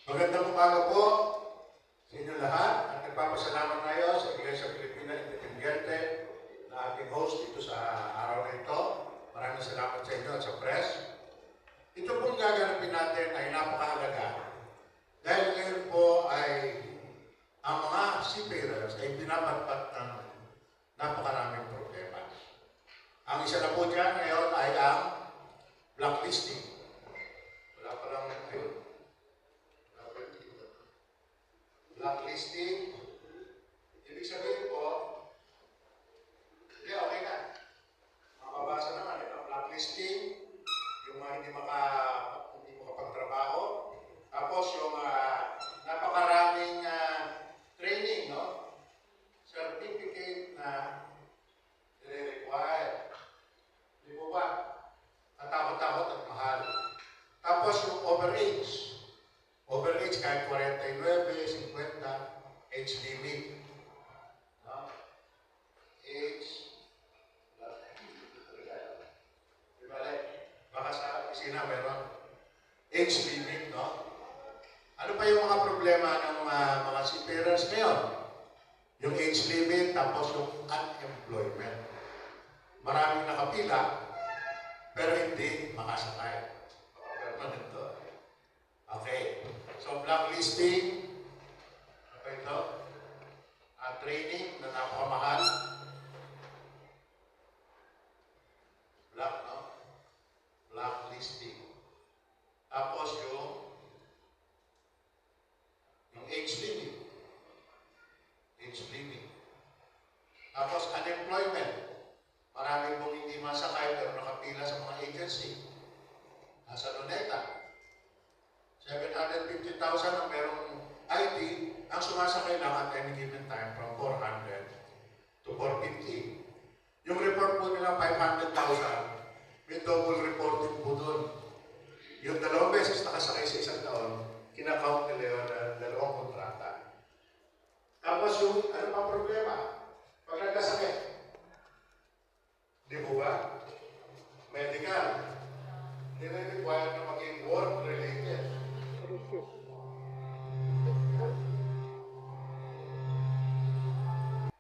Magandang umaga po sa inyo lahat at nagpapasalamat tayo sa Iglesia Pilipina Independiente na ating host dito sa araw na ito. Maraming salamat sa inyo at sa press. Ito pong gaganapin natin ay napakahalaga dahil ngayon po ay ang mga seafarers ay binabatpat ng napakaraming problema. Ang isa na po dyan ngayon ay ang blacklisting. Wala pa lang ngayon. Blacklisting, ibig sabihin po, okay na. Makabasa naman, blacklisting, yung mga hindi makapagtrabaho, tapos yung napakaraming training, no? Certificate na nire-require. Di po ba? Katakot-takot at mahal. Tapos yung overage. Overage kahit 49, 50, age limit. No? Age, baka sa opisina meron. Age limit, no? Ano pa yung mga problema ng mga seafarers ngayon? Yung age limit, tapos yung unemployment. Maraming nakapila, pero hindi makasakay. Permanent to. Okay. So, blacklisting, ano pa ito? Training na napakamahal. Blacklisting. Tapos yung age limit. Age limit. Tapos unemployment. Marami pong hindi masakay pero nakapila sa mga agency. Nasa luneta. 750,000 ang merong ID, ang sumasakay lang at any given time from 400 to 450. Yung report po nila 500,000, may double reporting po doon. Yung 2 beses nakasakay sa isang taon, kinakount nila yun na 2 kontrata. Tapos yung ano pa problema? Pag nagkasakit, di po ba? Medical, nire-require na maging work-related.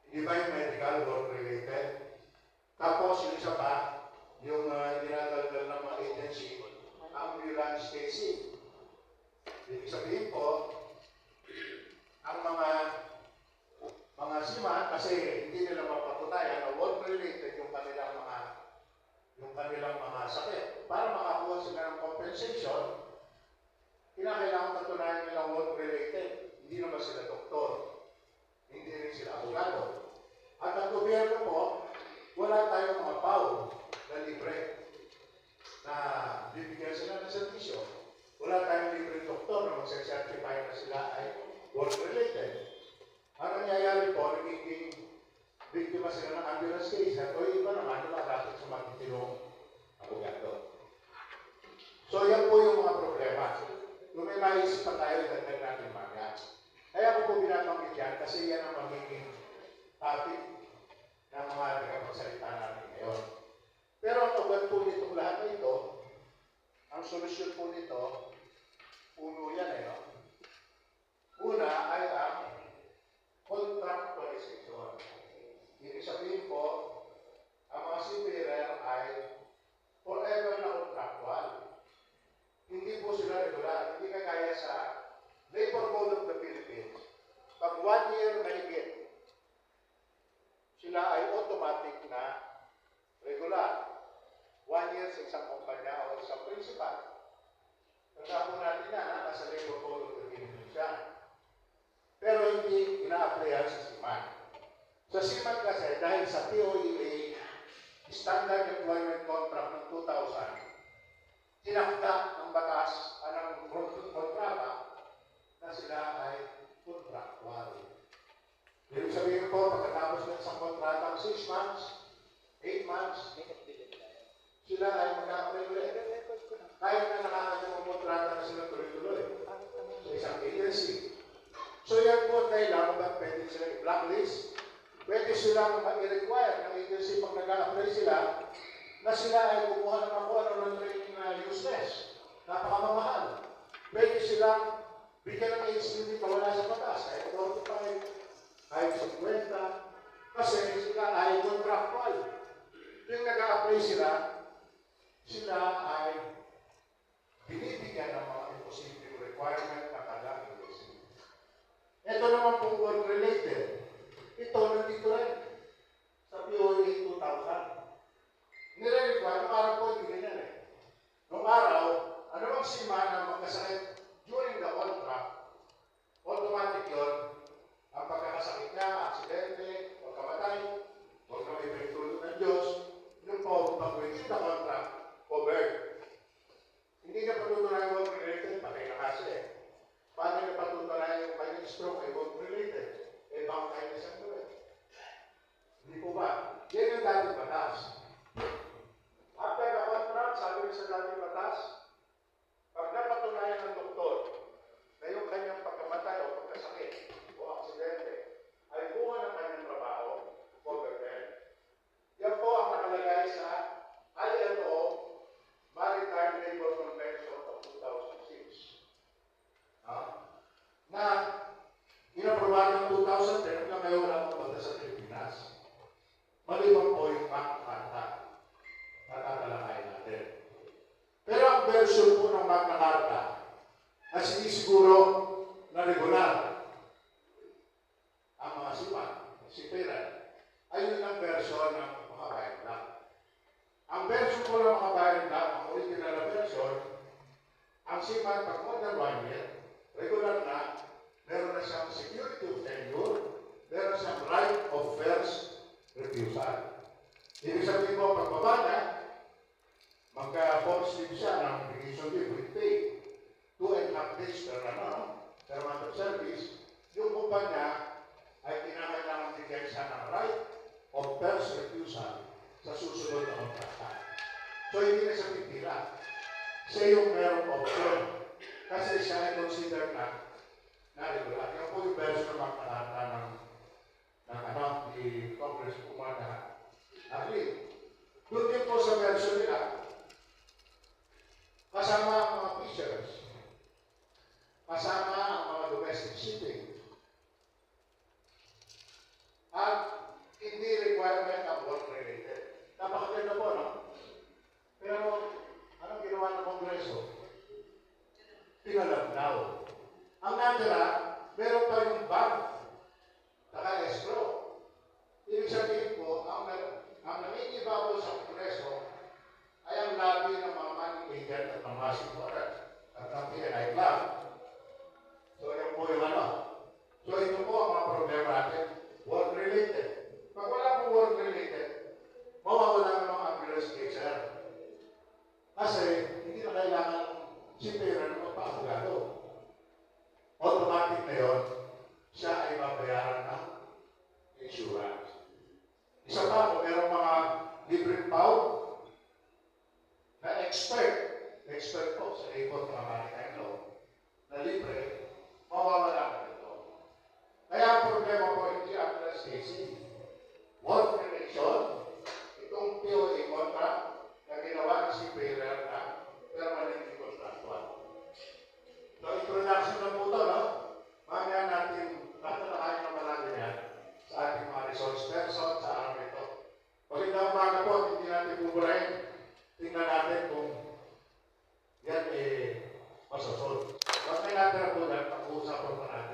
Hindi ba yung medical work-related? Tapos yung isa pa, yung dinadaldal ng mga agency, ambulance casing. Ibig sabihin po, ang mga seaman, kasi hindi nila mapatunayan na work-related yung kanilang mga sakit. Para makakuha sila ng compensation, kinakailangan patunayan nilang work-related. Hindi naman sila doktor. Hindi rin sila abogado. At ang gobyerno po, wala tayong mga PAW na libre na bibigyan sila ng servisyo. Wala tayong libre doktor na magsacertify na sila ay work-related. Ang nangyayari po, nagiging biktima sila ng ambulance case at o iba naman lumalapit sa magtitinong abogado. So yan po yung mga problema. Kung may maisip pa tayo, dagdag natin mga. Kaya ako po binabanggit yan kasi yan ang magiging topic ng mga nagkapagsalita natin ngayon. Pero ang ugat po nitong lahat na ito, ang solusyon po nito, puno yan no? Una ay ang contractualization. Ibig sabihin po, ang mga seafarer ay forever na contractual. Hindi po sila regular. Hindi kagaya sa Labor Code of the Philippines. Pag 1 year mahigit, sila ay automatic na regular. 1 year sa isang kumpanya o isang principal. Kasama natin na nasa Labor Code of the Philippines yan. Pero hindi ina-applyan sa seaman. Sa seaman kasi, dahil sa POEA, Standard Employment Contract ng 2000, tinakda ng batas, ng kontrata, na sila ay contractual. Ibig sabihin po, pagkatapos ng isang kontrata ng 6 months, 8 months, sila ay magkakaroon. Kahit na nakakanya ng kontrata na sila tuloy-tuloy sa isang agency. So yan po kailangan ba pwede sila i-blacklist? Pwede silang i-require ng agency pag nag-a-apply sila na sila ay kumuha ng ako ng training na useless. Napakamamahal. Pwede silang bigyan ng age limit na wala sa batas, kahit 45, kahit 50, kasi sila ay contractual. Yung nag-a-apply sila, sila ay binibigyan ng mga imposible requirement na kailangan i-receive. Ito naman pong work-related. Ito, nandito rin sa POA 2000. Nire-require, parang po hindi ganyan eh. Noong araw, ano bang sima na magkasakit during the contract, automatic yun, ang pagkakasakit niya, aksidente, pagkamatay, huwag na may pinagtulog ng Diyos, yung po, pag-within the contract, covered. Hindi niya patutunayan work-related, patay na kasi eh. Paano niya patutunayan yung may stroke ay work-related? Eh, baka kayo na siyang gawin. Hindi po ba? Yan yung dating batas. After the contract, sabi niya sa dating batas, pag napatunayan ng doktor na yung kanyang pagkamatay o pagkasakit o aksidente ay bunga ng kanyang trabaho, covered din. Yan po ang nakalagay sa ILO Maritime Labor Convention of 2006. Na inaprobahan ng 2010 na ngayon wala pong batas sa Pilipinas. Maliban po yung Magna Carta na tatalakay natin. Pero ang version po ng Magna Carta na sinisiguro na regular ang mga sipan, si Pera, ayun ang version ng mga bayan lang. Ang version po ng mga bayan lang, ang original na version, ang sipan pag more than 1 year, regular na, meron na siyang security of tenure, meron siyang right of first refusal. Ibig sabihin mo, pagbaba niya, magka-force leave siya ng vacation leave with pay, 2.5 days per month of service, yung kumpanya ay kinakailangan bigyan siya ng right of first refusal sa susunod na kontrata. So, hindi na siya pipila. Siya yung merong option. Kasi siya ay consider na regular. Yan po yung version ng magkalata ng ni Congress Pumana. Actually, doon din po sa version nila, kasama ang mga fishers, kasama ang mga domestic shipping, at hindi requirement ang work-related. Napakaganda po, no? Pero, anong ginawa ng Kongreso? Pinalabnaw. Ang natira, meron pa yung bank, naka-escrow. Ibig sabihin po, ang nangingibabaw sa Kongreso ay ang labi ng mga money agent at mga supporter at ang PNI Club. So, yan po yung ano. So, ito po ang mga problema natin, work-related. Pag wala pong work-related, mawawala ng mga ambulance caser. Kasi, hindi na kailangan si Pera ng magpa-abogado. Automatic na yun, siya ay mabayaran ng insurance. Isa pa, kung merong mga libreng pao na expert po sa ikot ng maritime law, na libre, mawawala na ito. Kaya ang problema po hindi ang casing. Work relation, itong POA contract na ginawa ni si Pera na permanently contractual. So, introduction na po ito, no? Mamaya natin tatalakayin na malaki yan sa ating mga resource person sa araw nito. Magandang umaga po, hindi natin buburahin. Tingnan natin kung yan masasod. Huwag may natin na po dahil pag-uusapan pa natin.